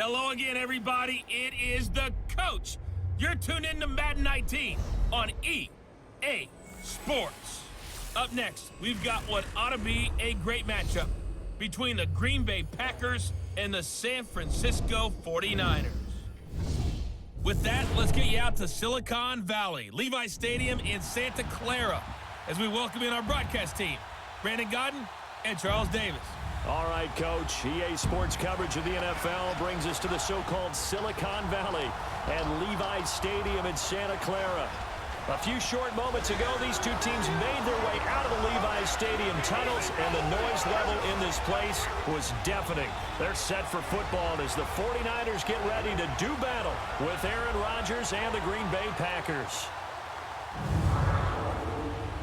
Hello again, everybody. It is the coach. You're tuned in to Madden 19 on EA Sports. Up next, we've got what ought to be a great matchup between the Green Bay Packers and the San Francisco 49ers. With that, let's get you out to Silicon Valley, Levi Stadium in Santa Clara, as we welcome in our broadcast team, Brandon Godden and Charles Davis. All right, Coach. EA Sports coverage of the NFL brings us to the so-called Silicon Valley and Levi Stadium in Santa Clara. A few short moments ago, these two teams made their way out of the Levi Stadium tunnels, and the noise level in this place was deafening. They're set for football as the 49ers get ready to do battle with Aaron Rodgers and the Green Bay Packers.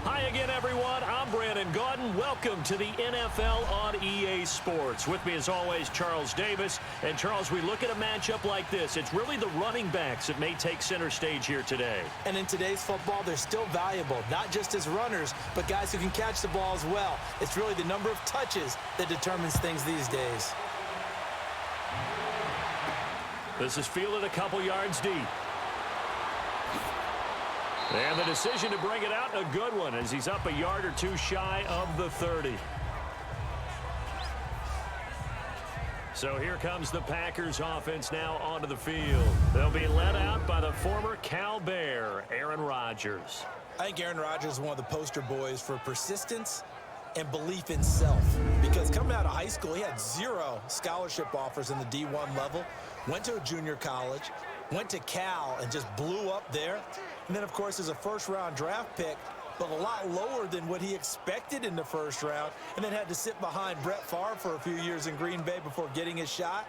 Hi again, everyone. I'm Brandon Godden. Welcome to the NFL on EA Sports. With me, as always, Charles Davis. And, Charles, we look at a matchup like this. It's really the running backs that may take center stage here today. And in today's football, they're still valuable, not just as runners, but guys who can catch the ball as well. It's really the number of touches that determines things these days. This is fielded a couple yards deep. And the decision to bring it out, a good one, as he's up a yard or two shy of the 30. So here comes the Packers offense now onto the field. They'll be led out by the former Cal Bear, Aaron Rodgers. I think Aaron Rodgers is one of the poster boys for persistence and belief in self. Because coming out of high school, he had 0 scholarship offers in the D1 level, went to a junior college, went to Cal and just blew up there. And then, of course, as a first-round draft pick, but a lot lower than what he expected in the first round, and then had to sit behind Brett Favre for a few years in Green Bay before getting his shot.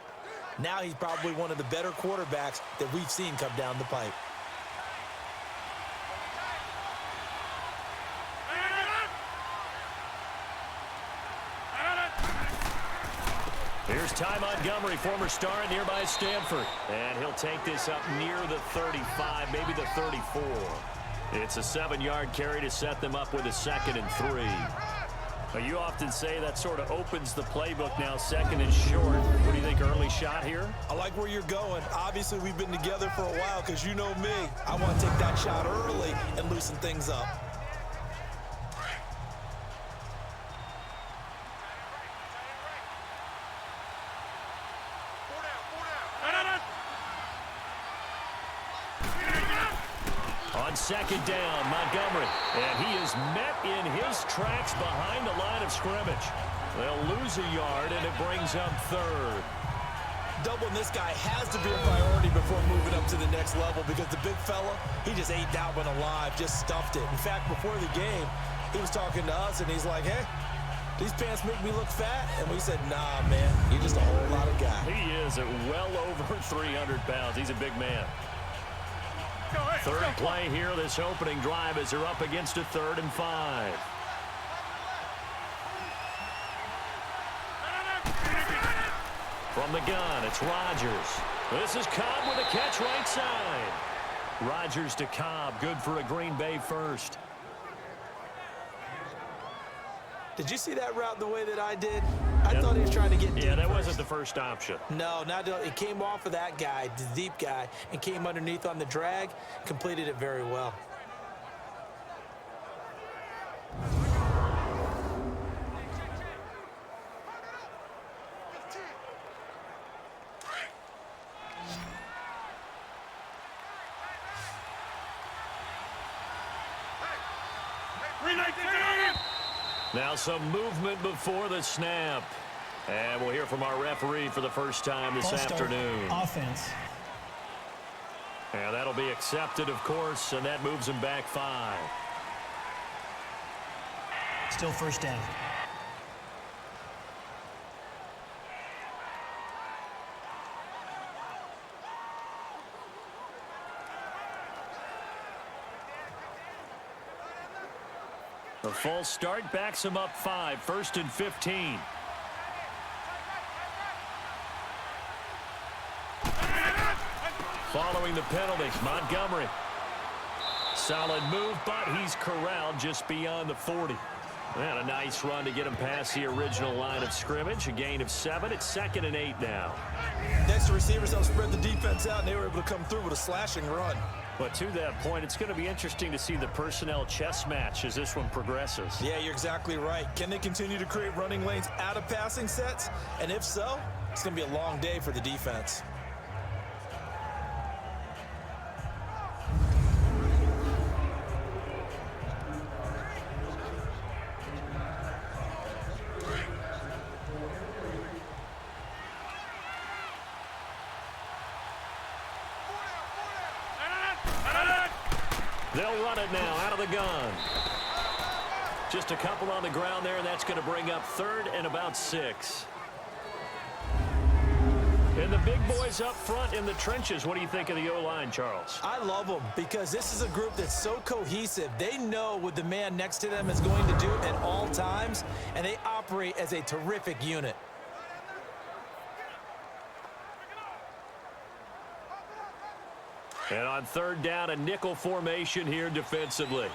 Now he's probably one of the better quarterbacks that we've seen come down the pipe. Here's Ty Montgomery, former star at nearby Stanford. And he'll take this up near the 35, maybe the 34. It's a 7-yard carry to set them up with a 2nd and 3. Now, you often say that sort of opens the playbook now, 2nd and short. What do you think, early shot here? I like where you're going. Obviously, we've been together for a while because you know me. I want to take that shot early and loosen things up. On 2nd down, Montgomery. And he is met in his tracks behind the line of scrimmage. They'll lose a yard, and it brings up 3rd. Doubling this guy has to be a priority before moving up to the next level because the big fella, he just ate that one alive, just stuffed it. In fact, before the game, he was talking to us, and he's like, hey, these pants make me look fat. And we said, nah, man, you're just a whole lot of guy. He is at well over 300 pounds. He's a big man. 3rd play here, this opening drive, as they're up against a 3rd and 5. From the gun, it's Rodgers. This is Cobb with a catch right side. Rodgers to Cobb, good for a Green Bay first. Did you see that route the way that I did? I thought he was trying to get deep. Yeah, that wasn't the first option. No, it came off of that guy, the deep guy, and came underneath on the drag, completed it very well. Now some movement before the snap. And we'll hear from our referee for the first time this afternoon. Offense. And that'll be accepted, of course, and that moves him back 5. Still first down. The false start backs him up 5, 1st and 15. Following the penalty, Montgomery. Solid move, but he's corralled just beyond the 40. And a nice run to get him past the original line of scrimmage. A gain of 7. It's 2nd and 8 now. Next to receivers, they'll spread the defense out, and they were able to come through with a slashing run. But to that point, it's going to be interesting to see the personnel chess match as this one progresses. Yeah, you're exactly right. Can they continue to create running lanes out of passing sets? And if so, it's going to be a long day for the defense. They'll run it now out of the gun. Just a couple on the ground there, and that's going to bring up 3rd and about 6. And the big boys up front in the trenches. What do you think of the O-line, Charles? I love them because this is a group that's so cohesive. They know what the man next to them is going to do at all times, and they operate as a terrific unit. And on 3rd down, a nickel formation here defensively.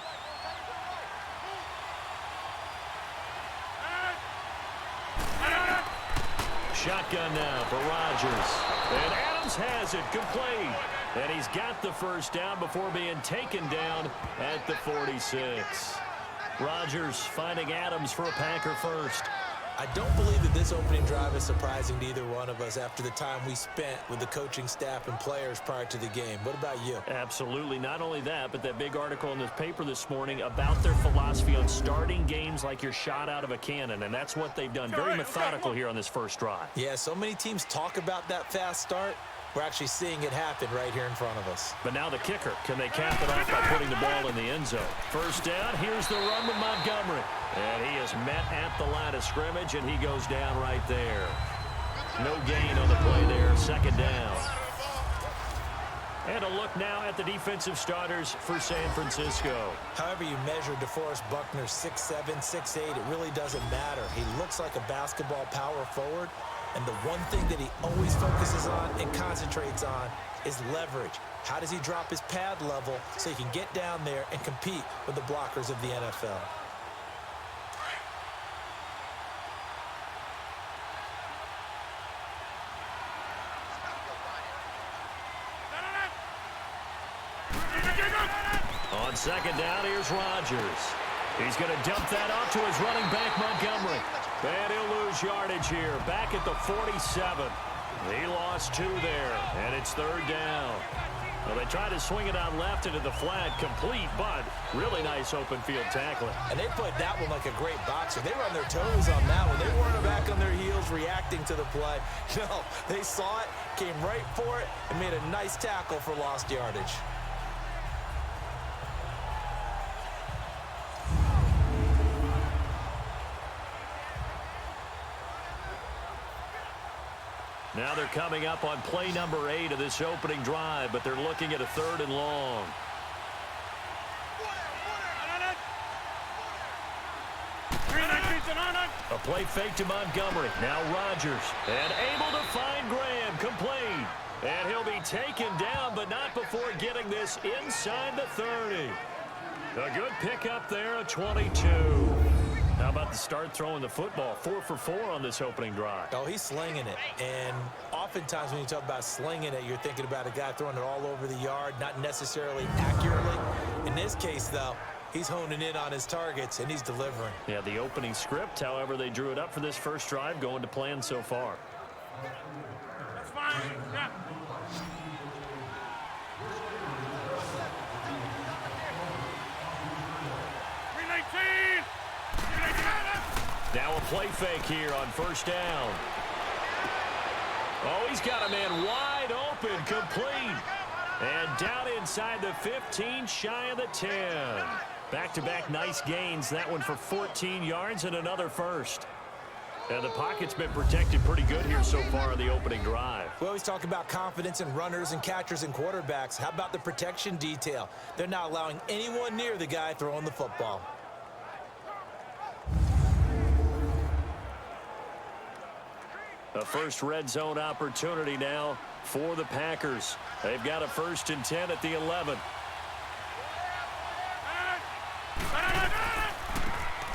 Shotgun now for Rodgers. And Adams has it complete. And he's got the first down before being taken down at the 46. Rodgers finding Adams for a Packer first. I don't believe that this opening drive is surprising to either one of us after the time we spent with the coaching staff and players prior to the game. What about you? Absolutely. Not only that, but that big article in the paper this morning about their philosophy on starting games like you're shot out of a cannon, and that's what they've done. Very methodical here on this first drive. Yeah, so many teams talk about that fast start. We're actually seeing it happen right here in front of us. But now the kicker. Can they cap it off by putting the ball in the end zone? First down. Here's the run with Montgomery. And he is met at the line of scrimmage, and he goes down right there. No gain on the play there. 2nd down. And a look now at the defensive starters for San Francisco. However you measure DeForest Buckner 6'7", 6'8", it really doesn't matter. He looks like a basketball power forward. And the one thing that he always focuses on and concentrates on is leverage. How does he drop his pad level so he can get down there and compete with the blockers of the NFL? On 2nd down, here's Rodgers. He's going to dump that off to his running back, Montgomery. And he'll lose yardage here, back at the 47. He lost 2 there, and it's 3rd down. Well, they tried to swing it out left into the flat, complete, but really nice open field tackling. And they played that one like a great boxer. They were on their toes on that one. They weren't back on their heels reacting to the play. No, they saw it, came right for it, and made a nice tackle for lost yardage. Now they're coming up on play number 8 of this opening drive, but they're looking at a 3rd and long. A play fake to Montgomery. Now Rodgers. And able to find Graham. Complete. And he'll be taken down, but not before getting this inside the 30. A good pickup there, a 22. How about the start throwing the football? 4 for 4 on this opening drive. Oh, he's slinging it. And oftentimes when you talk about slinging it, you're thinking about a guy throwing it all over the yard, not necessarily accurately. In this case, though, he's honing in on his targets, and he's delivering. Yeah, the opening script, however, they drew it up for this first drive, going to plan so far. That's fine. Yeah. Now a play fake here on first down. Oh, he's got a man wide open, complete. And down inside the 15, shy of the 10. Back-to-back nice gains. That one for 14 yards and another first. And the pocket's been protected pretty good here so far in the opening drive. We always talk about confidence in runners and catchers and quarterbacks. How about the protection detail? They're not allowing anyone near the guy throwing the football. A first red zone opportunity now for the Packers. They've got a 1st and 10 at the 11.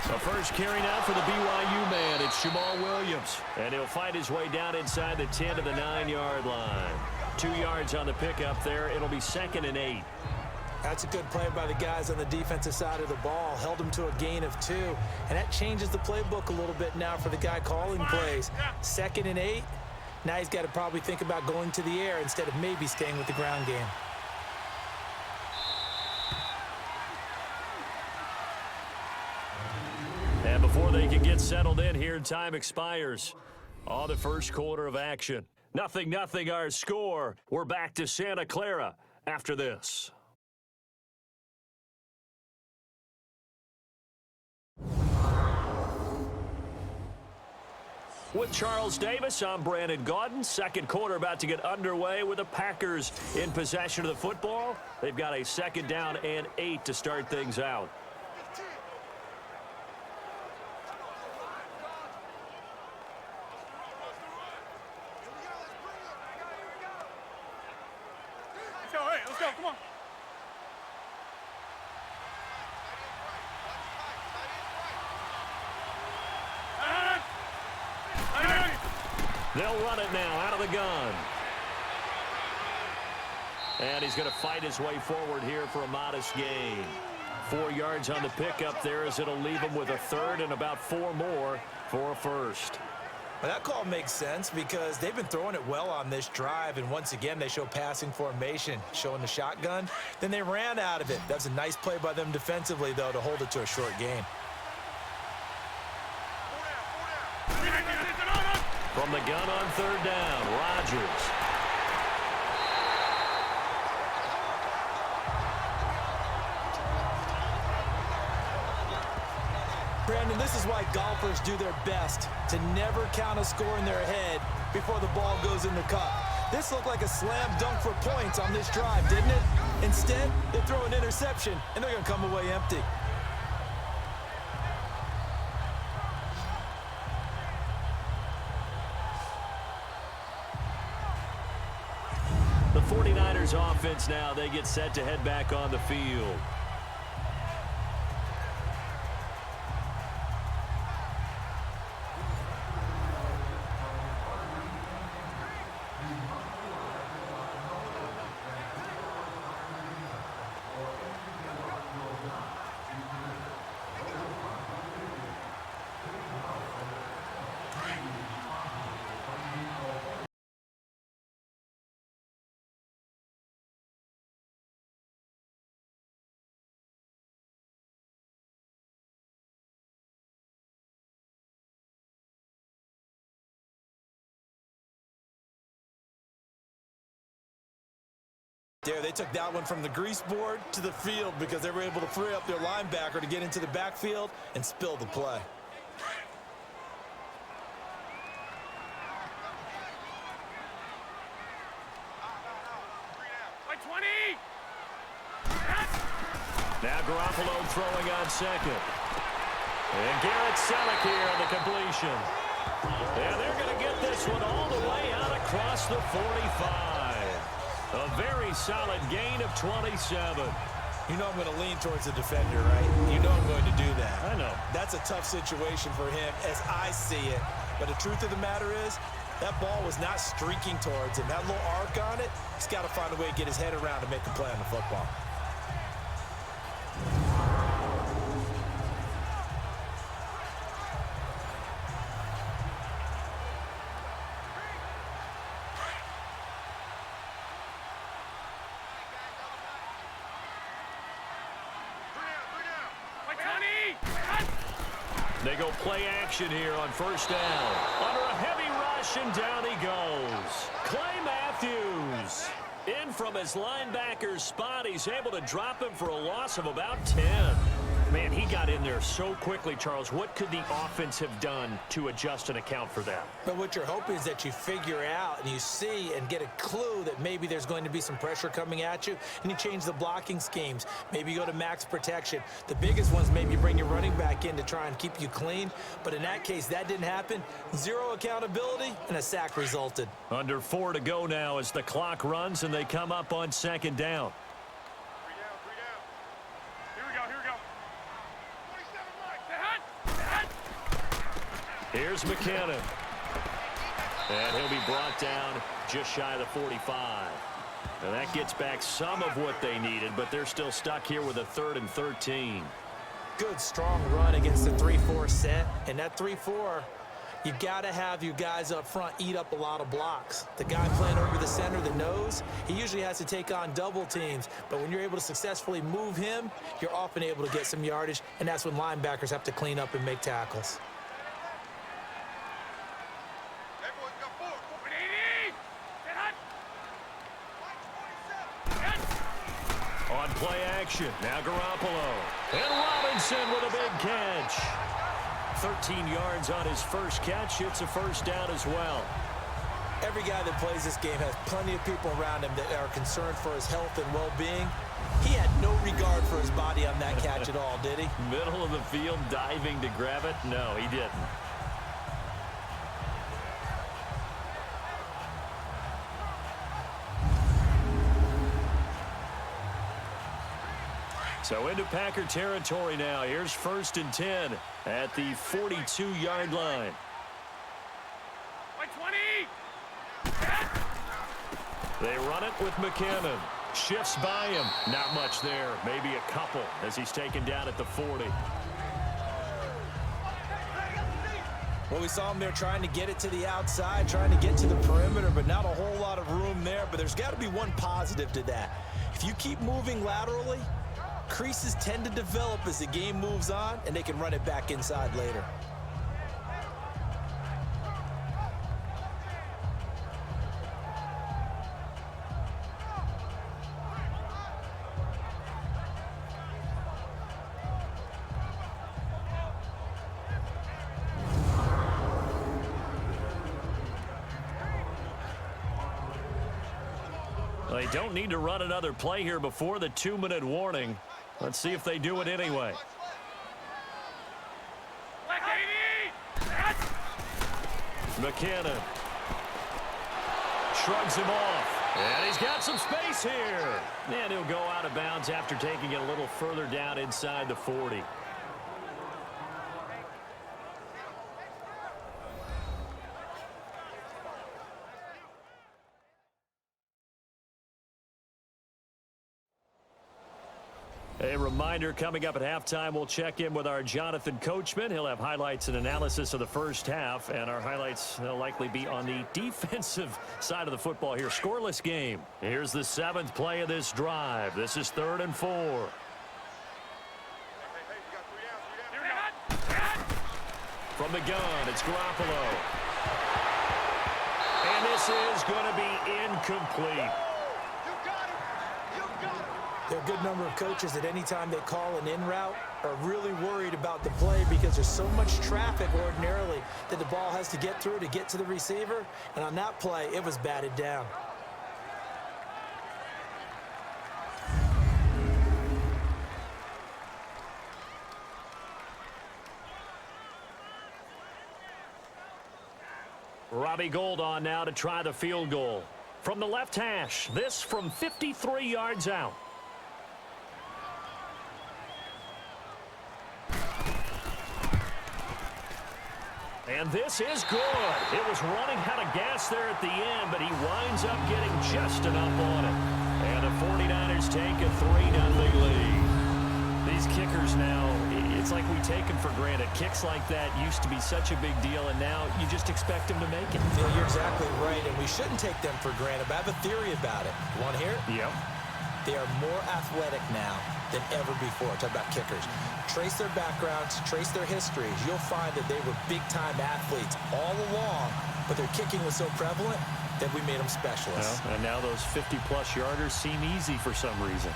A The first carry now for the BYU man. It's Jamal Williams. And he'll fight his way down inside the 10 to the 9-yard line. 2 yards on the pickup there. It'll be 2nd and 8. That's a good play by the guys on the defensive side of the ball. Held them to a gain of 2. And that changes the playbook a little bit now for the guy calling plays. 2nd and 8. Now he's got to probably think about going to the air instead of maybe staying with the ground game. And before they can get settled in here, time expires on the first quarter of action. 0-0 our score. We're back to Santa Clara after this. With Charles Davis, I'm Brandon Gaudin. Second quarter about to get underway with the Packers in possession of the football. They've got a 2nd down and 8 to start things out. Let's go, come on. They'll run it now out of the gun. And he's going to fight his way forward here for a modest gain. 4 yards on the pickup there as it'll leave him with a 3rd and about 4 more for a first. Well, that call makes sense because they've been throwing it well on this drive, and once again they show passing formation, showing the shotgun. Then they ran out of it. That's a nice play by them defensively, though, to hold it to a short gain. From the gun on 3rd down, Rodgers. Brandon, this is why golfers do their best to never count a score in their head before the ball goes in the cup. This looked like a slam dunk for points on this drive, didn't it? Instead, they throw an interception, and they're going to come away empty. The 49ers offense now, they get set to head back on the field. There, they took that one from the grease board to the field because they were able to free up their linebacker to get into the backfield and spill the play. Now Garoppolo throwing on 2nd. And Garrett Selleck here on the completion. And they're going to get this one all the way out across the 45. A very solid gain of 27. You know I'm going to lean towards the defender, right? You know I'm going to do that. I know. That's a tough situation for him as I see it. But the truth of the matter is, that ball was not streaking towards him. That little arc on it, he's got to find a way to get his head around to make a play on the football. They go play action here on 1st down. Under a heavy rush, and down he goes. Clay Matthews in from his linebacker's spot. He's able to drop him for a loss of about 10. Man, he got in there so quickly, Charles. What could the offense have done to adjust and account for that? But what you're hoping is that you figure out and you see and get a clue that maybe there's going to be some pressure coming at you, and you change the blocking schemes. Maybe you go to max protection. The biggest ones, maybe you bring your running back in to try and keep you clean. But in that case, that didn't happen. Zero accountability, and a sack resulted. Under 4 to go now as the clock runs, and they come up on 2nd down. Here's McKinnon. And he'll be brought down just shy of the 45. And that gets back some of what they needed, but they're still stuck here with a 3rd and 13. Good, strong run against the 3-4 set. And that 3-4, you got to have your guys up front eat up a lot of blocks. The guy playing over the center, the nose, he usually has to take on double teams. But when you're able to successfully move him, you're often able to get some yardage, and that's when linebackers have to clean up and make tackles. On play action, now Garoppolo. And Robinson with a big catch. 13 yards on his first catch. It's a first down as well. Every guy that plays this game has plenty of people around him that are concerned for his health and well-being. He had no regard for his body on that catch at all, did he? Middle of the field, diving to grab it? No, he didn't. So into Packer territory now. Here's 1st and 10 at the 42-yard line. 20. They run it with McKinnon. Shifts by him. Not much there. Maybe a couple as he's taken down at the 40. Well, we saw him there trying to get it to the outside, trying to get to the perimeter, but not a whole lot of room there. But there's got to be one positive to that. If you keep moving laterally, creases tend to develop as the game moves on, and they can run it back inside later. They don't need to run another play here before the 2-minute warning. Let's see if they do it anyway. McKinnon shrugs him off. And he's got some space here. And he'll go out of bounds after taking it a little further down inside the 40. A reminder, coming up at halftime, we'll check in with our Jonathan Coachman. He'll have highlights and analysis of the first half, and our highlights will likely be on the defensive side of the football here. Scoreless game. Here's the 7th play of this drive. This is 3rd and 4. From the gun, it's Garoppolo. And this is going to be incomplete. There are a good number of coaches that any time they call an in route are really worried about the play because there's so much traffic ordinarily that the ball has to get through to get to the receiver. And on that play, it was batted down. Robbie Gould on now to try the field goal. From the left hash, this from 53 yards out. And this is good. It was running out of gas there at the end, but he winds up getting just enough on it. And the 49ers take a 3-0 lead. These kickers now, it's like we take them for granted. Kicks like that used to be such a big deal, and now you just expect them to make it. Yeah, you're exactly right, and we shouldn't take them for granted. But I have a theory about it. You want to hear it? Yep. They are more athletic now than ever before. Talk about kickers. Trace their backgrounds, trace their histories. You'll find that they were big-time athletes all along, but their kicking was so prevalent that we made them specialists. Well, and now those 50-plus yarders seem easy for some reason.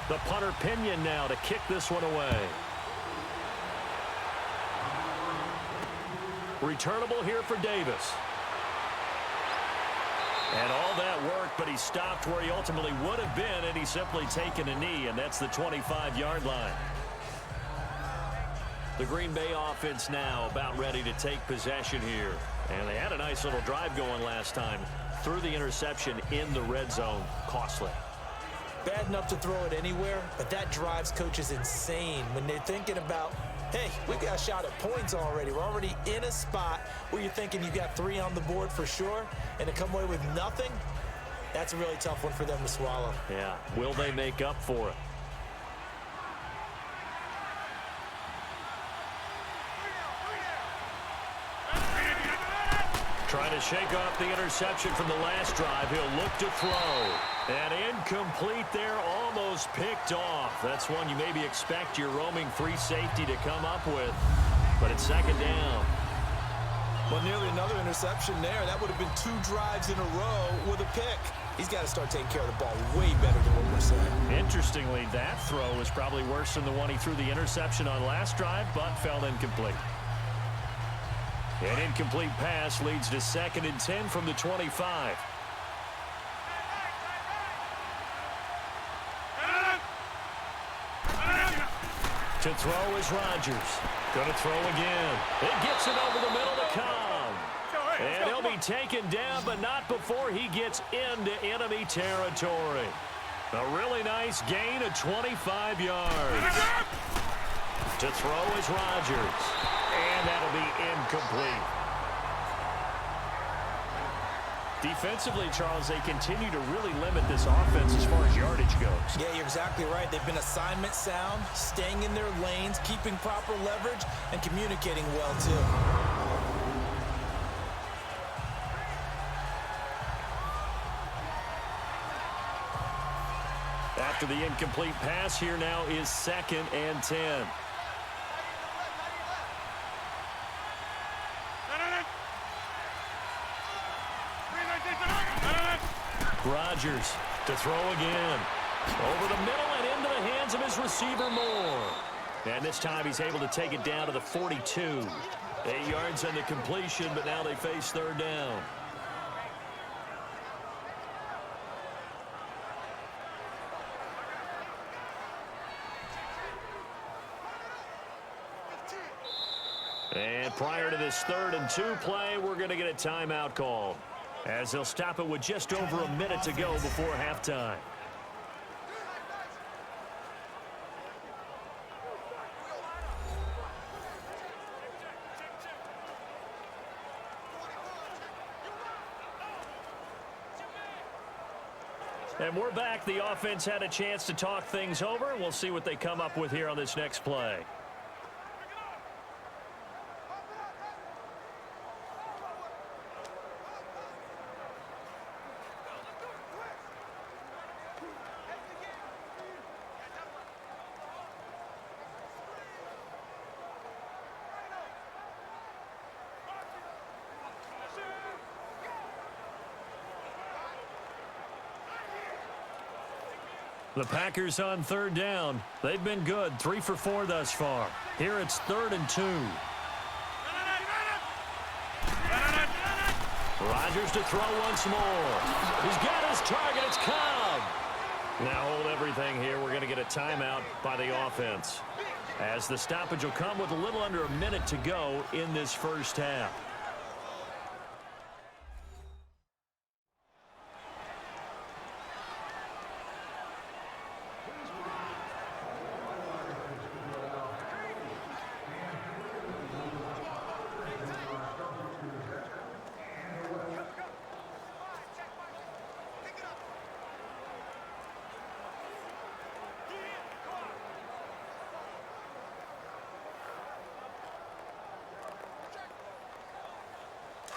The punter Pinion now to kick this one away. Returnable here for Davis. And all that work, but he stopped where he ultimately would have been, and he's simply taken a knee, and that's the 25-yard line. The Green Bay offense now about ready to take possession here. And they had a nice little drive going last time. Threw the interception in the red zone. Costly. bad enough to throw it anywhere, but that drives coaches insane when they're thinking about, hey, we got a shot at points already. We're already in a spot where you're thinking you got 3 on the board for sure, and to come away with nothing, that's a really tough one for them to swallow. Yeah, will they make up for it? Trying to shake off the interception from the last drive. He'll look to throw. And incomplete there, almost picked off. That's one you maybe expect your roaming free safety to come up with. But it's second down. Well, nearly another interception there. That would have been 2 drives in a row with a pick. He's got to start taking care of the ball way better than what we're saying. Interestingly, that throw was probably worse than the one he threw the interception on last drive, but fell incomplete. An incomplete pass leads to 2nd and 10 from the 25. To throw is Rodgers. Going to throw again. It gets it over the middle to Cobb. And he'll be taken down, but not before he gets into enemy territory. A really nice gain of 25 yards. To throw is Rodgers. And that'll be incomplete. Defensively, Charles, they continue to really limit this offense as far as yardage goes. Yeah, you're exactly right. They've been assignment sound, staying in their lanes, keeping proper leverage, and communicating well, too. After the incomplete pass, here now is 2nd and 10. Rodgers to throw again. Over the middle and into the hands of his receiver Moore. And this time he's able to take it down to the 42. 8 yards on the completion, but now they face 3rd down. And prior to this 3rd and 2 play, we're going to get a timeout call, as they'll stop it with just over a minute to go before halftime. And we're back. The offense had a chance to talk things over, and we'll see what they come up with here on this next play. The Packers on 3rd down. They've been good, 3 for 4 thus far. Here it's 3rd and 2. Rodgers to throw once more. He's got his target. It's Cobb. Now hold everything here. We're going to get a timeout by the offense, as the stoppage will come with a little under a minute to go in this first half.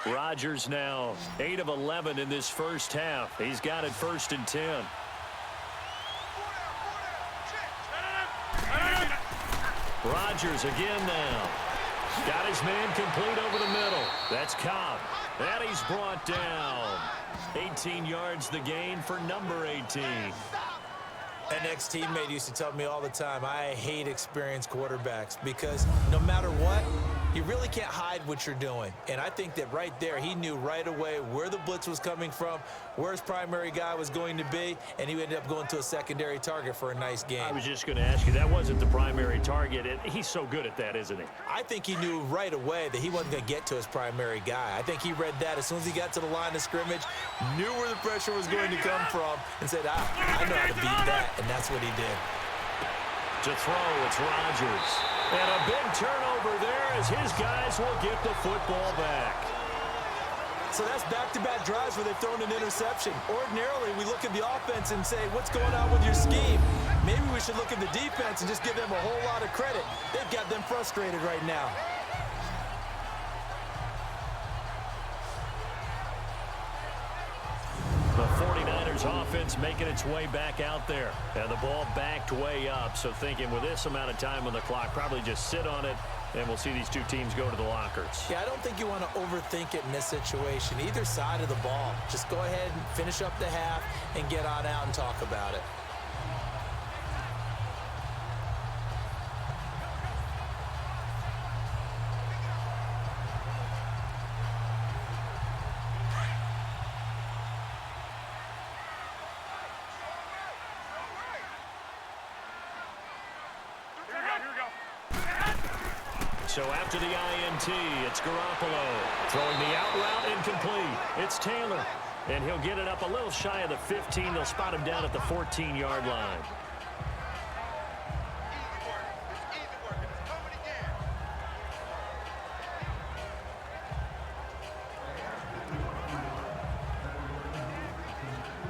Rodgers now 8 of 11 in this first half. He's got it 1st and 10. Rodgers again now. Got his man complete over the middle. That's Cobb. And he's brought down. 18 yards the gain for number 18. An ex-teammate used to tell me all the time, I hate experienced quarterbacks because no matter what, You really can't hide what you're doing. And I think that right there, he knew right away where the blitz was coming from, where his primary guy was going to be, and he ended up going to a secondary target for a nice game. I was just going to ask you, that wasn't the primary target. He's so good at that, isn't he? I think he knew right away that he wasn't going to get to his primary guy. I think he read that as soon as he got to the line of scrimmage, knew where the pressure was going to come from, and said, I know how to beat that, and that's what he did. To throw, it's Rodgers. And a big turnover there as his guys will get the football back. So that's back-to-back drives where they've thrown an interception. Ordinarily, we look at the offense and say, what's going on with your scheme? Maybe we should look at the defense and just give them a whole lot of credit. They've got them frustrated right now. The 49ers offense making its way back out there. And the ball backed way up. So thinking with this amount of time on the clock, probably just sit on it, and we'll see these two teams go to the lockers. Yeah, I don't think you want to overthink it in this situation. Either side of the ball. Just go ahead and finish up the half and get on out and talk about it. So after the INT, it's Garoppolo. Throwing the out route incomplete. It's Taylor. And he'll get it up a little shy of the 15. They'll spot him down at the 14-yard line.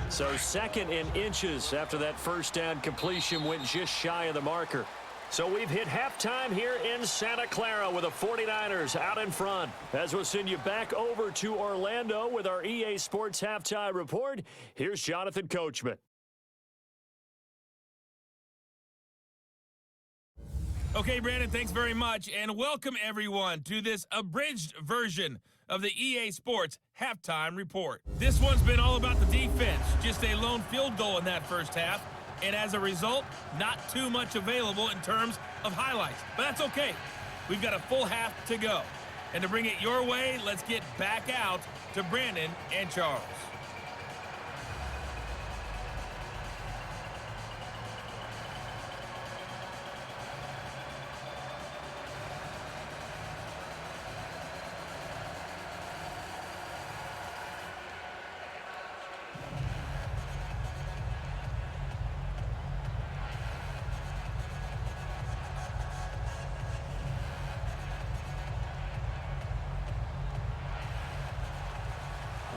So second in inches after that first down completion went just shy of the marker. So we've hit halftime here in Santa Clara with the 49ers out in front. As we'll send you back over to Orlando with our EA Sports Halftime Report, here's Jonathan Coachman. Okay, Brandon, thanks very much, and welcome everyone to this abridged version of the EA Sports Halftime Report. This one's been all about the defense, just a lone field goal in that first half, and as a result, not too much available in terms of highlights. But that's okay. We've got a full half to go. And to bring it your way, let's get back out to Brandon and Charles.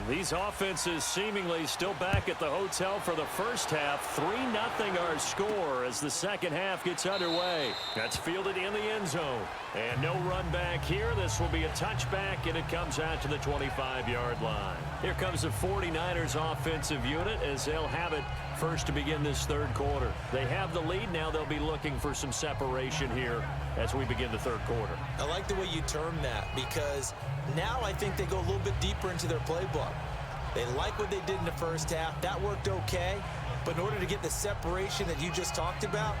These offenses seemingly still back at the hotel for the first half. 3-0 our score as the second half gets underway. That's fielded in the end zone. And no run back here. This will be a touchback, and it comes out to the 25-yard line. Here comes the 49ers offensive unit as they'll have it first to begin this third quarter. They have the lead. Now they'll be looking for some separation here as we begin the third quarter. I like the way you term that because now I think they go a little bit deeper into their playbook. They like what they did in the first half. That worked okay. But in order to get the separation that you just talked about,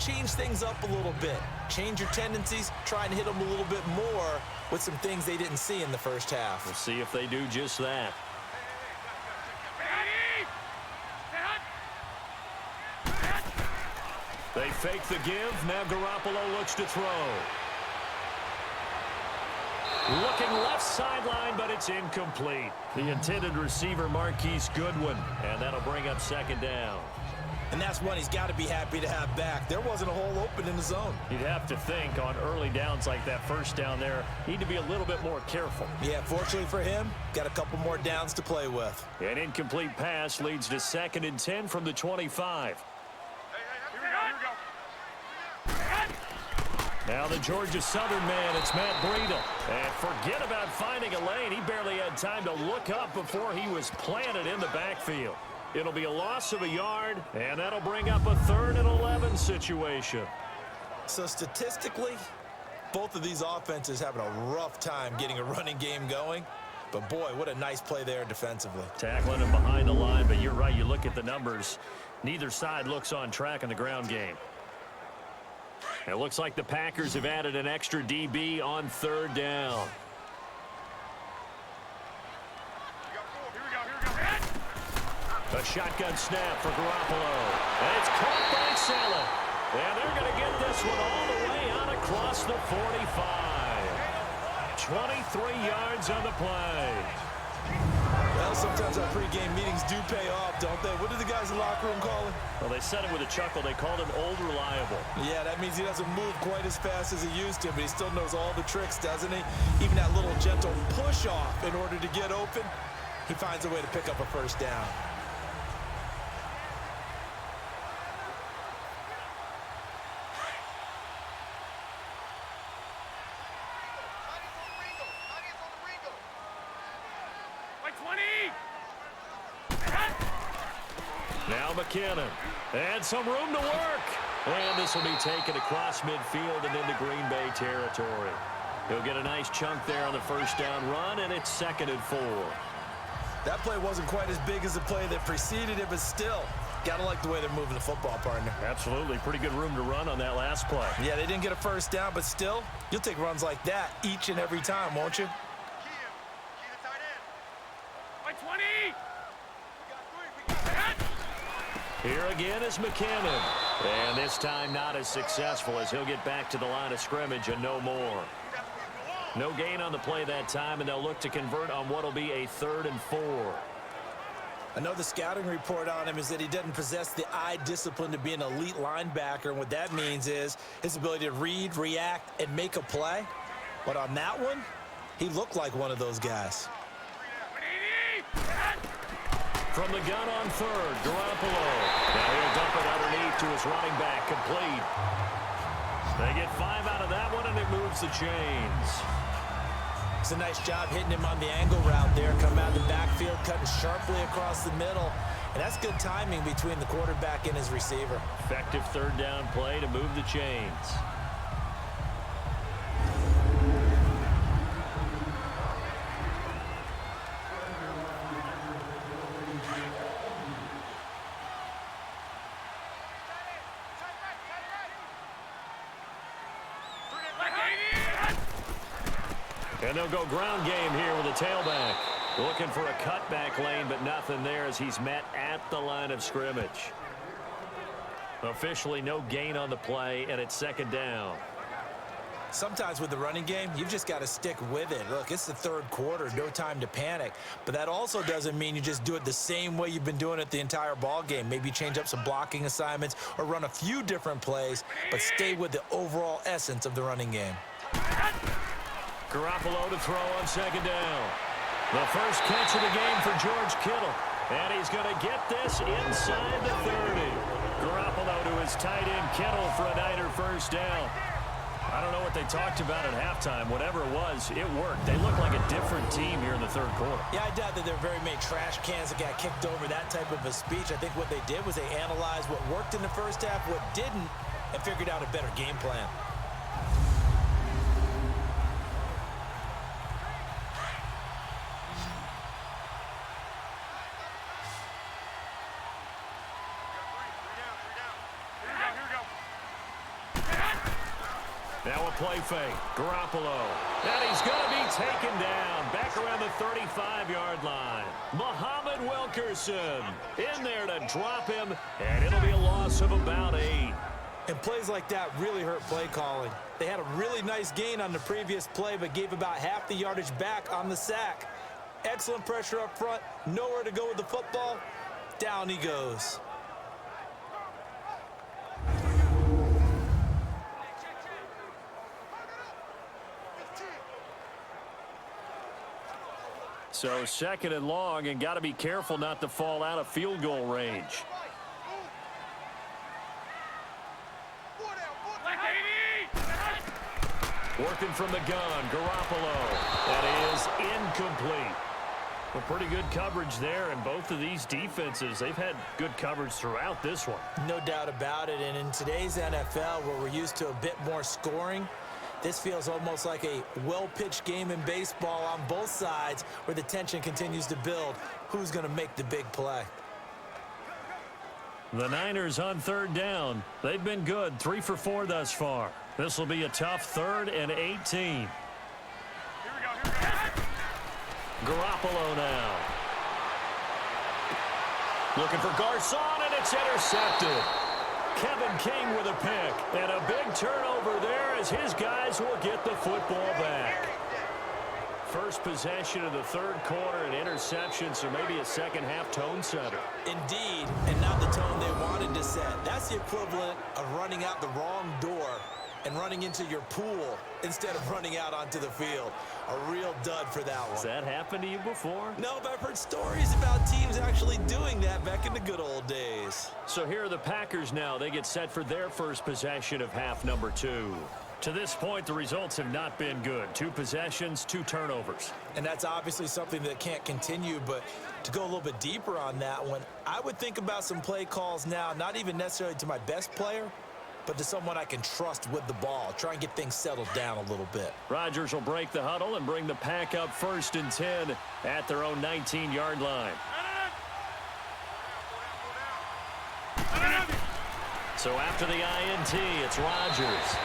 change things up a little bit. Change your tendencies. Try and hit them a little bit more with some things they didn't see in the first half. We'll see if they do just that. They fake the give. Now Garoppolo looks to throw. Looking left sideline, but it's incomplete. The intended receiver, Marquise Goodwin, and that'll bring up second down. And that's one he's got to be happy to have back. There wasn't a hole open in the zone. You'd have to think on early downs like that first down there, need to be a little bit more careful. Yeah, fortunately for him, got a couple more downs to play with. An incomplete pass leads to 2nd and 10 from the 25. Now the Georgia Southern man, it's Matt Breida. And forget about finding a lane. He barely had time to look up before he was planted in the backfield. It'll be a loss of a yard, and that'll bring up a 3rd and 11 situation. So statistically, both of these offenses having a rough time getting a running game going. But boy, what a nice play there defensively. Tackling him behind the line, but you're right. You look at the numbers. Neither side looks on track in the ground game. It looks like the Packers have added an extra DB on third down. A shotgun snap for Garoppolo. And it's caught by Salah. And they're going to get this one all the way out across the 45. 23 yards on the play. Well, sometimes our pregame meetings do pay off, don't they? What did the guys in the locker room call him? Well, they said it with a chuckle. They called him old reliable. Yeah, that means he doesn't move quite as fast as he used to, but he still knows all the tricks, doesn't he? Even that little gentle push-off in order to get open, he finds a way to pick up a first down. Now McKinnon, and some room to work. And this will be taken across midfield and into Green Bay territory. He'll get a nice chunk there on the first down run, and it's 2nd and 4. That play wasn't quite as big as the play that preceded it, but still, gotta like the way they're moving the football, partner. Absolutely. Pretty good room to run on that last play. Yeah, they didn't get a first down, but still, you'll take runs like that each and every time, won't you? Here again is McKinnon. And this time not as successful as he'll get back to the line of scrimmage and no more. No gain on the play that time, and they'll look to convert on what will be a 3rd and 4. I know the scouting report on him is that he doesn't possess the eye discipline to be an elite linebacker, and what that means is his ability to read, react, and make a play. But on that one, he looked like one of those guys. From the gun on 3rd, Garoppolo. Now he'll dump it underneath to his running back, complete. They get 5 out of that one, and it moves the chains. It's a nice job hitting him on the angle route there. Come out of the backfield, cutting sharply across the middle. And that's good timing between the quarterback and his receiver. Effective 3rd down play to move the chains. And they'll go ground game here with a tailback. Looking for a cutback lane, but nothing there as he's met at the line of scrimmage. Officially no gain on the play, and it's 2nd down. Sometimes with the running game, you've just got to stick with it. Look, it's the 3rd quarter, no time to panic. But that also doesn't mean you just do it the same way you've been doing it the entire ball game. Maybe change up some blocking assignments or run a few different plays, but stay with the overall essence of the running game. Garoppolo to throw on 2nd down. The first catch of the game for George Kittle. And he's going to get this inside the 30. Garoppolo to his tight end Kittle for a Niner first down. I don't know what they talked about at halftime. Whatever it was, it worked. They look like a different team here in the 3rd quarter. Yeah, I doubt that there are very many trash cans that got kicked over that type of a speech. I think what they did was they analyzed what worked in the first half, what didn't, and figured out a better game plan. Now a play fake. Garoppolo. And he's going to be taken down back around the 35-yard line. Muhammad Wilkerson in there to drop him, and it'll be a loss of about 8. And plays like that really hurt play calling. They had a really nice gain on the previous play, but gave about half the yardage back on the sack. Excellent pressure up front. Nowhere to go with the football. Down he goes. So 2nd and long, and got to be careful not to fall out of field goal range. Working from the gun, Garoppolo. That is incomplete. Well, pretty good coverage there, and both of these defenses, they've had good coverage throughout this one. No doubt about it, and in today's NFL, where we're used to a bit more scoring, this feels almost like a well-pitched game in baseball on both sides where the tension continues to build. Who's going to make the big play? The Niners on third down. They've been good, 3 for 4 thus far. This will be a tough 3rd and 18. Here we go. Garoppolo now. Looking for Garcon, and it's intercepted. Kevin King with a pick, and a big turnover there as his guys will get the football back. First possession of the 3rd quarter, and interception, so maybe a second-half tone setter. Indeed, and not the tone they wanted to set. That's the equivalent of running out the wrong door and running into your pool instead of running out onto the field. A real dud for that one. Has that happened to you before? No, but I've heard stories about teams actually doing that back in the good old days. So here are the Packers now. They get set for their first possession of half number 2. To this point, the results have not been good. 2 possessions, 2 turnovers. And that's obviously something that can't continue, but to go a little bit deeper on that one, I would think about some play calls now, not even necessarily to my best player, but to someone I can trust with the ball. Try and get things settled down a little bit. Rodgers will break the huddle and bring the Pack up 1st and 10 at their own 19-yard line. So after the INT, it's Rodgers.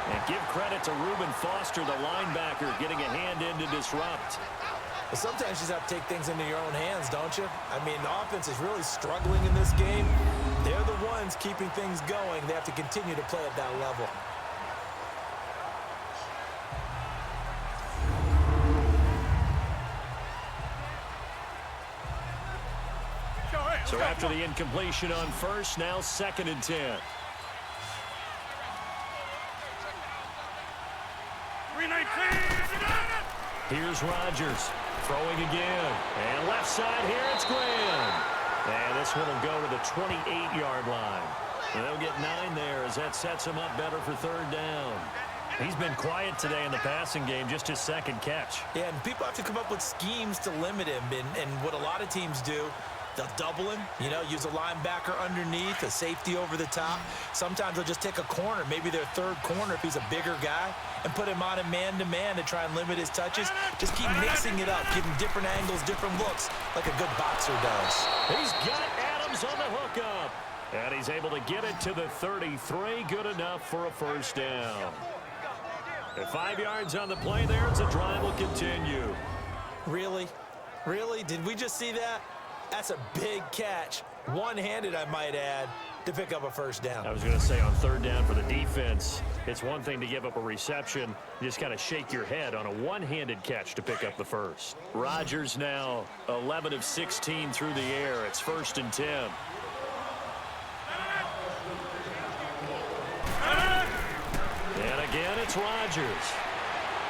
And give credit to Reuben Foster, the linebacker, getting a hand in to disrupt. But sometimes you just have to take things into your own hands, don't you? I mean, the offense is really struggling in this game. They're the ones keeping things going. They have to continue to play at that level. So after the incompletion on 1st, now 2nd and 10. Here's Rodgers throwing again. And left side here, it's Graham. And this one will go to the 28-yard line. And they'll get 9 there as that sets him up better for 3rd down. He's been quiet today in the passing game, just his 2nd catch. Yeah, and people have to come up with schemes to limit him. And what a lot of teams do, they'll double him, you know, use a linebacker underneath, a safety over the top. Sometimes they'll just take a corner, maybe their 3rd corner if he's a bigger guy, and put him on a man-to-man to try and limit his touches. Just keep mixing it up, giving different angles, different looks, like a good boxer does. He's got Adams on the hookup. And he's able to get it to the 33. Good enough for a 1st down. And 5 yards on the play there as the drive will continue. Really? Really? Did we just see that? That's a big catch. One-handed, I might add, to pick up a 1st down. I was going to say on 3rd down for the defense, it's one thing to give up a reception. You just kind of shake your head on a one-handed catch to pick up the 1st. Rodgers now 11 of 16 through the air. It's 1st and 10. And again, it's Rodgers.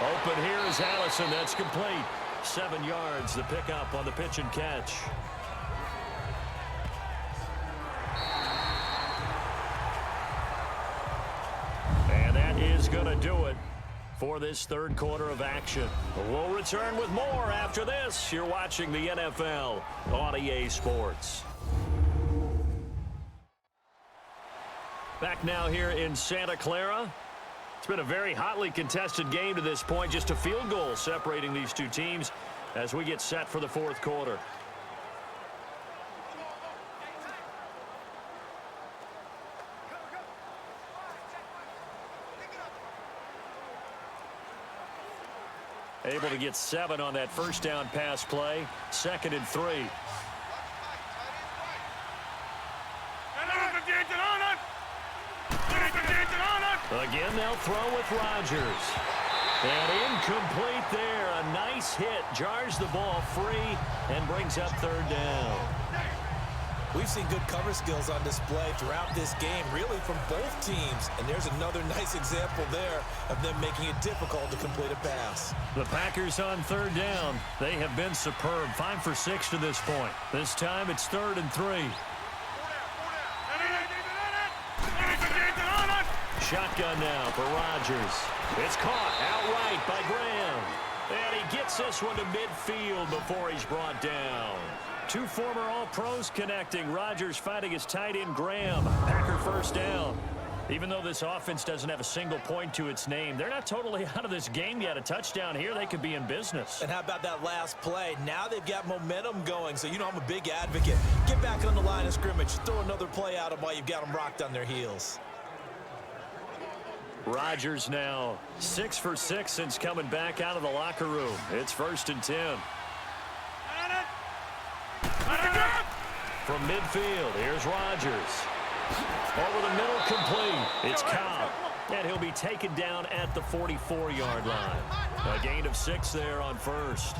Open here is Allison. That's complete. 7 yards, the pickup on the pitch and catch. And that is going to do it for this 3rd quarter of action. We'll return with more after this. You're watching the NFL on EA Sports. Back now here in Santa Clara. It's been a very hotly contested game to this point. Just a field goal separating these 2 teams as we get set for the 4th quarter. Able to get 7 on that 1st down pass play. 2nd and 3. Again, they'll throw with Rodgers. And incomplete there. A nice hit. Jars the ball free and brings up 3rd down. We've seen good cover skills on display throughout this game, really from both teams. And there's another nice example there of them making it difficult to complete a pass. The Packers on 3rd down. They have been superb. 5 for 6 to this point. This time it's 3rd and 3. Shotgun now for Rodgers. It's caught outright by Graham. And he gets this one to midfield before he's brought down. 2 former All-Pros connecting. Rodgers fighting his tight end Graham. Packer 1st down. Even though this offense doesn't have a single point to its name, they're not totally out of this game yet. A touchdown here, they could be in business. And how about that last play? Now they've got momentum going, so you know I'm a big advocate. Get back on the line of scrimmage. Throw another play at them while you've got them rocked on their heels. Rodgers now 6 for 6 since coming back out of the locker room. It's 1st and 10. From midfield, here's Rodgers. Over the middle, complete. It's Cobb. And he'll be taken down at the 44-yard line. A gain of 6 there on first.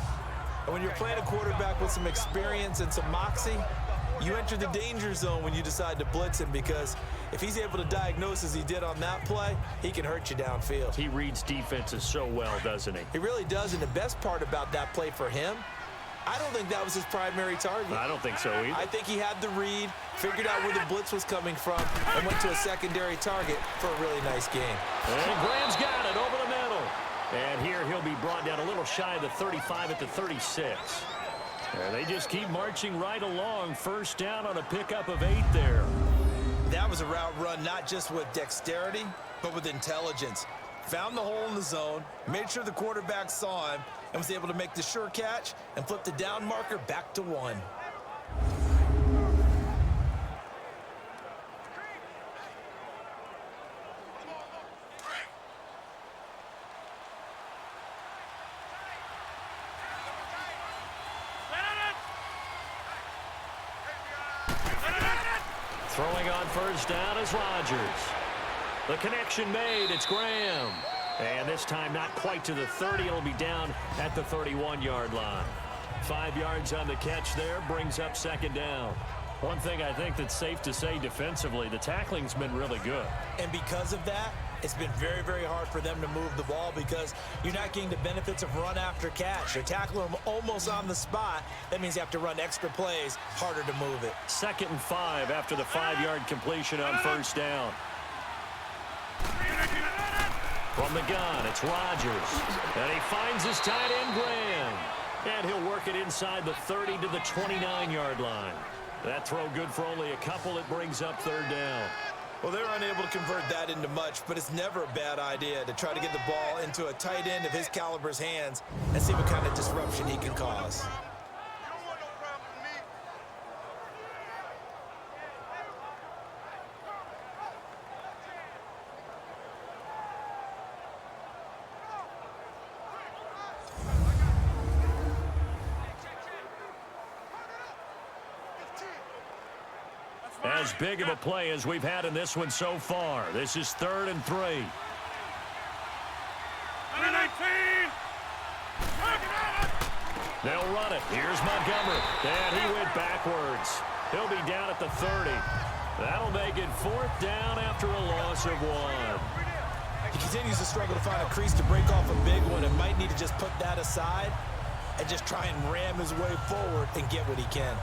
And when you're playing a quarterback with some experience and some moxie, you enter the danger zone when you decide to blitz him, because if he's able to diagnose as he did on that play, he can hurt you downfield. He reads defenses so well, doesn't he? He really does, and the best part about that play for him, I don't think that was his primary target. I don't think so either. I think he had the read, figured out where the blitz was coming from, and went to a secondary target for a really nice game. And Graham's got it over the middle. And here he'll be brought down a little shy of the 35 at the 36. And they just keep marching right along. 1st down on a pickup of 8 there. That was a route run not just with dexterity, but with intelligence. Found the hole in the zone, made sure the quarterback saw him, and was able to make the sure catch and flip the down marker back to 1. Throwing on 1st down is Rodgers. The connection made. It's Graham. And this time not quite to the 30. It'll be down at the 31-yard line. 5 yards on the catch there. Brings up 2nd down. One thing I think that's safe to say defensively, the tackling's been really good. And because of that, it's been very, very hard for them to move the ball, because you're not getting the benefits of run after catch. You're tackling them almost on the spot. That means you have to run extra plays, harder to move it. 2nd and 5 after the 5-yard completion on 1st down. From the gun, it's Rodgers. And he finds his tight end, Graham. And he'll work it inside the 30 to the 29-yard line. That throw good for only a couple. It brings up 3rd down. Well, they're unable to convert that into much, but it's never a bad idea to try to get the ball into a tight end of his caliber's hands and see what kind of disruption he can cause. As big of a play as we've had in this one so far. This is 3rd and 3. 19. They'll run it. Here's Montgomery. And he went backwards. He'll be down at the 30. That'll make it 4th down after a loss of 1. He continues to struggle to find a crease to break off a big one, and might need to just put that aside and just try and ram his way forward and get what he can.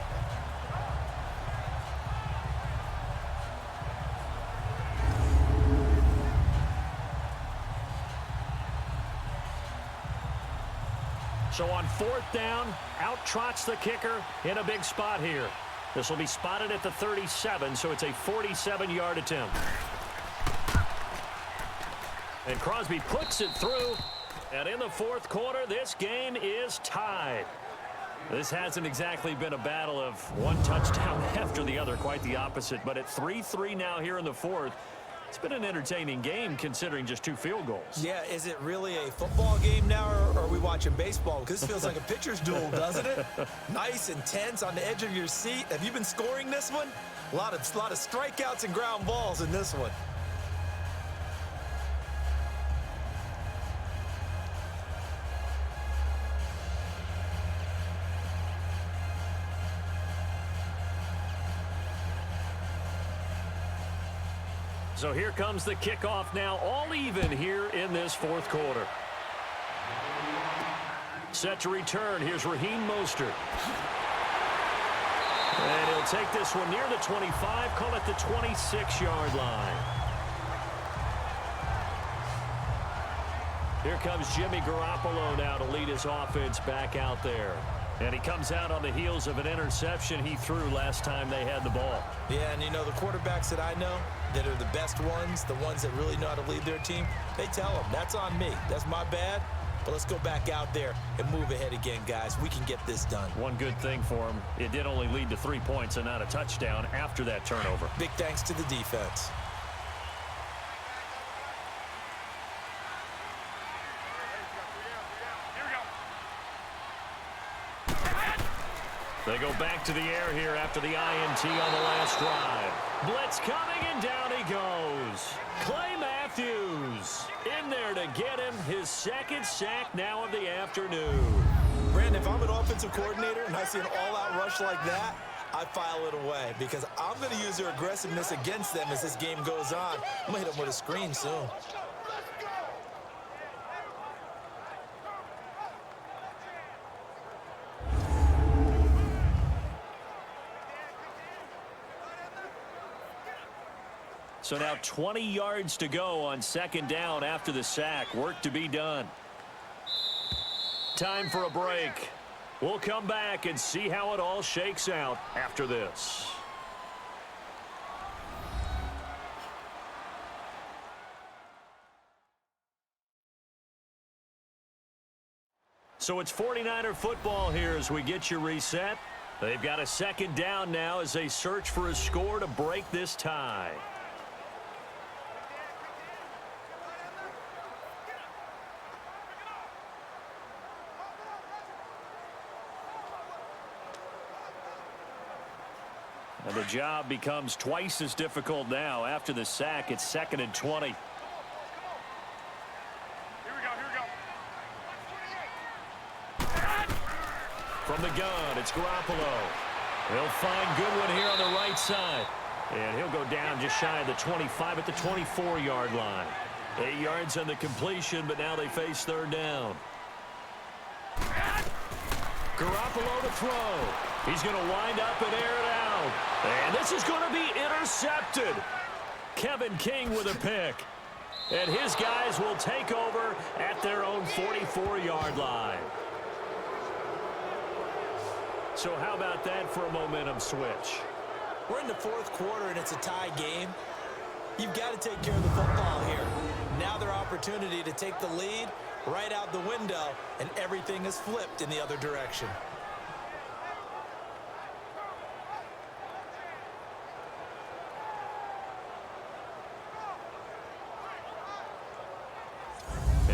So on 4th down, out trots the kicker in a big spot here. This will be spotted at the 37, so it's a 47-yard attempt. And Crosby puts it through. And in the 4th quarter, this game is tied. This hasn't exactly been a battle of one touchdown after the other, quite the opposite. But at 3-3 now here in the 4th, it's been an entertaining game considering just 2 field goals. Yeah, is it really a football game now, or are we watching baseball? Because this feels like a pitcher's duel, doesn't it? Nice and tense, on the edge of your seat. Have you been scoring this one? A lot of strikeouts and ground balls in this one. So here comes the kickoff now, all even here in this 4th quarter. Set to return, here's Raheem Mostert. And he'll take this one near the 25, call it the 26-yard line. Here comes Jimmy Garoppolo now to lead his offense back out there. And he comes out on the heels of an interception he threw last time they had the ball. Yeah, and you know, the quarterbacks that I know that are the best ones, the ones that really know how to lead their team, they tell them, that's on me. That's my bad. But let's go back out there and move ahead again, guys. We can get this done. One good thing for him, it did only lead to 3 points and not a touchdown after that turnover. Big thanks to the defense. They go back to the air here after the INT on the last drive. Blitz coming, and down he goes. Clay Matthews in there to get him his second sack now of the afternoon. Brandon, if I'm an offensive coordinator and I see an all-out rush like that, I file it away because I'm going to use their aggressiveness against them as this game goes on. I'm going to hit them with a screen soon. So now 20 yards to go on second down after the sack. Work to be done. Time for a break. We'll come back and see how it all shakes out after this. So it's 49er football here as we get you reset. They've got a second down now as they search for a score to break this tie. And the job becomes twice as difficult now. After the sack, it's 2nd and 20. Here we go. From the gun, it's Garoppolo. He'll find Goodwin here on the right side. And he'll go down just shy of the 25 at the 24-yard line. 8 yards on the completion, but now they face third down. Garoppolo to throw. He's going to wind up and air it out. And this is going to be intercepted. Kevin King with a pick. And his guys will take over at their own 44-yard line. So how about that for a momentum switch? We're in the fourth quarter, and it's a tie game. You've got to take care of the football here. Now their opportunity to take the lead right out the window, and everything is flipped in the other direction.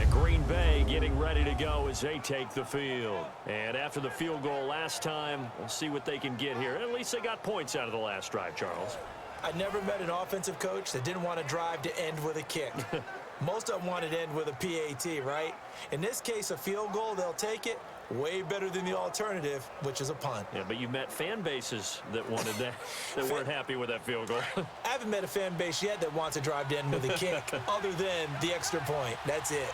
Green Bay getting ready to go as they take the field. And after the field goal last time, we'll see what they can get here. At least they got points out of the last drive, Charles. I never met an offensive coach that didn't want to drive to end with a kick. Most of them wanted to end with a PAT, right? In this case, a field goal, they'll take it. Way better than the alternative, which is a punt. Yeah, but you met fan bases that wanted that, that weren't happy with that field goal. I haven't met a fan base yet that wants to drive to end with a kick, other than the extra point. That's it.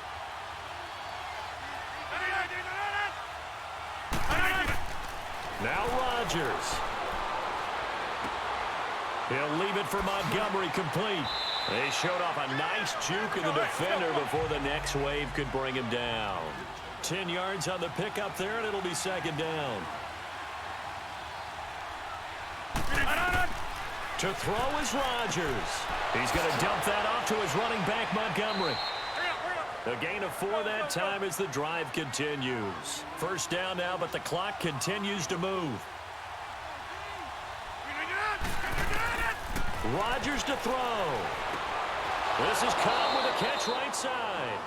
Now Rodgers. He'll leave it for Montgomery complete. They showed off a nice juke in the defender before the next wave could bring him down. 10 yards on the pickup there, and it'll be second down. To throw is Rodgers. He's going to dump that off to his running back, Montgomery. A gain of 4 that time as the drive continues. First down now, but the clock continues to move. Rodgers to throw. This is Cobb with a catch right side.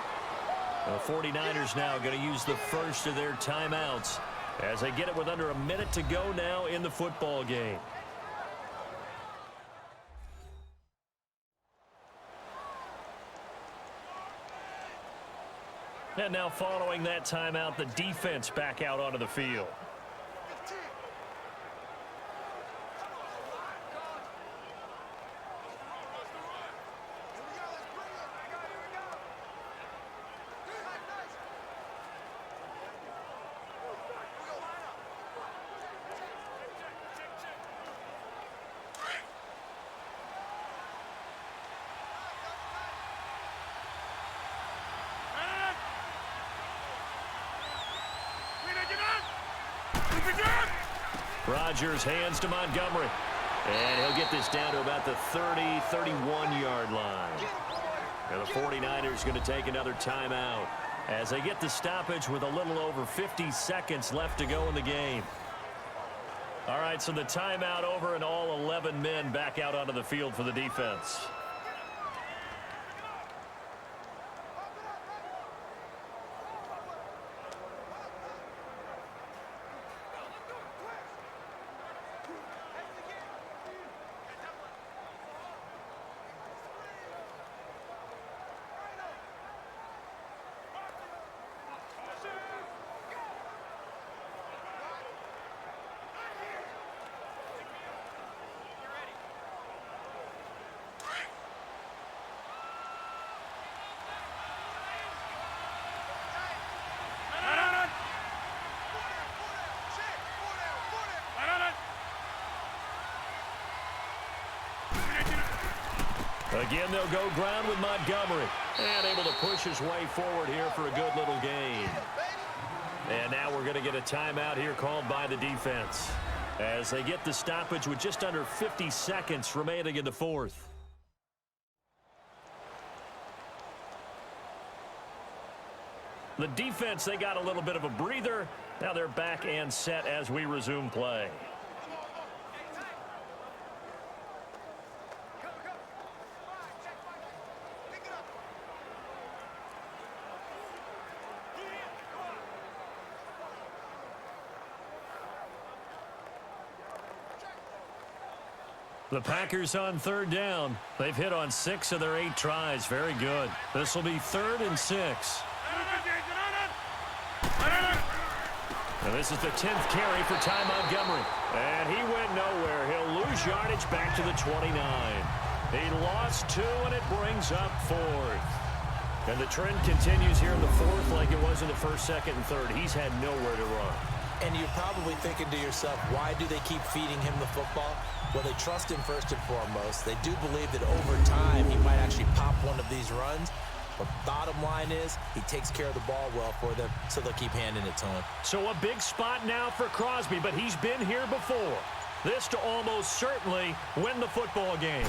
The 49ers now going to use the first of their timeouts as they get it with under a minute to go now in the football game. And now following that timeout, the defense back out onto the field. Rodgers hands to Montgomery. And he'll get this down to about the 30, 31-yard line. And the 49ers going to take another timeout as they get the stoppage with a little over 50 seconds left to go in the game. All right, so the timeout over and all 11 men back out onto the field for the defense. Again, they'll go ground with Montgomery. And able to push his way forward here for a good little gain. And now we're going to get a timeout here called by the defense as they get the stoppage with just under 50 seconds remaining in the fourth. The defense, they got a little bit of a breather. Now they're back and set as we resume play. The Packers on third down. They've hit on 6 of their 8 tries. Very good. This will be 3rd and 6. And this is the 10th carry for Ty Montgomery. And he went nowhere. He'll lose yardage back to the 29. He lost 2, and it brings up 4th. And the trend continues here in the 4th like it was in the 1st, 2nd, and 3rd. He's had nowhere to run. And you're probably thinking to yourself, why do they keep feeding him the football? Well, they trust him first and foremost. They do believe that over time he might actually pop one of these runs. But bottom line is he takes care of the ball well for them, so they'll keep handing it to him. So a big spot now for Crosby, but he's been here before. This to almost certainly win the football game.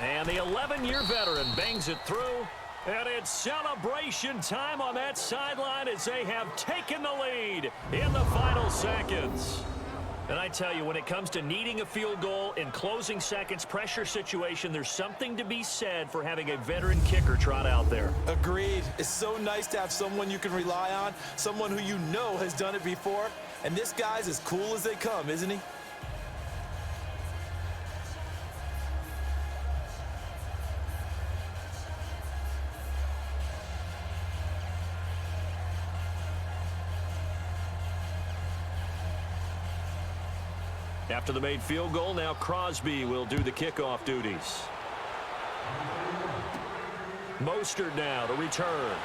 And the 11-year veteran bangs it through. And it's celebration time on that sideline as they have taken the lead in the final seconds. And I tell you, when it comes to needing a field goal in closing seconds, pressure situation, there's something to be said for having a veteran kicker trot out there. Agreed. It's so nice to have someone you can rely on, someone who you know has done it before. And this guy's as cool as they come, isn't he? After the made field goal, now Crosby will do the kickoff duties. Mostert now to return.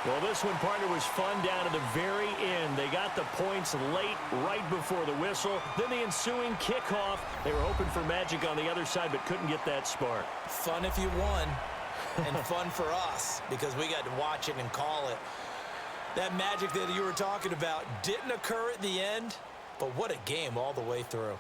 Well, this one, partner, was fun down at the very end. They got the points late, right before the whistle. Then the ensuing kickoff. They were hoping for magic on the other side, but couldn't get that spark. Fun if you won, and fun for us, because we got to watch it and call it. That magic that you were talking about didn't occur at the end, but what a game all the way through.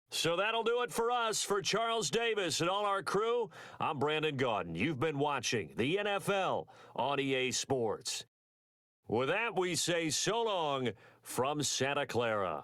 So that'll do it for us. For Charles Davis and all our crew, I'm Brandon Gaudin. You've been watching the NFL on EA Sports. With that, we say so long from Santa Clara.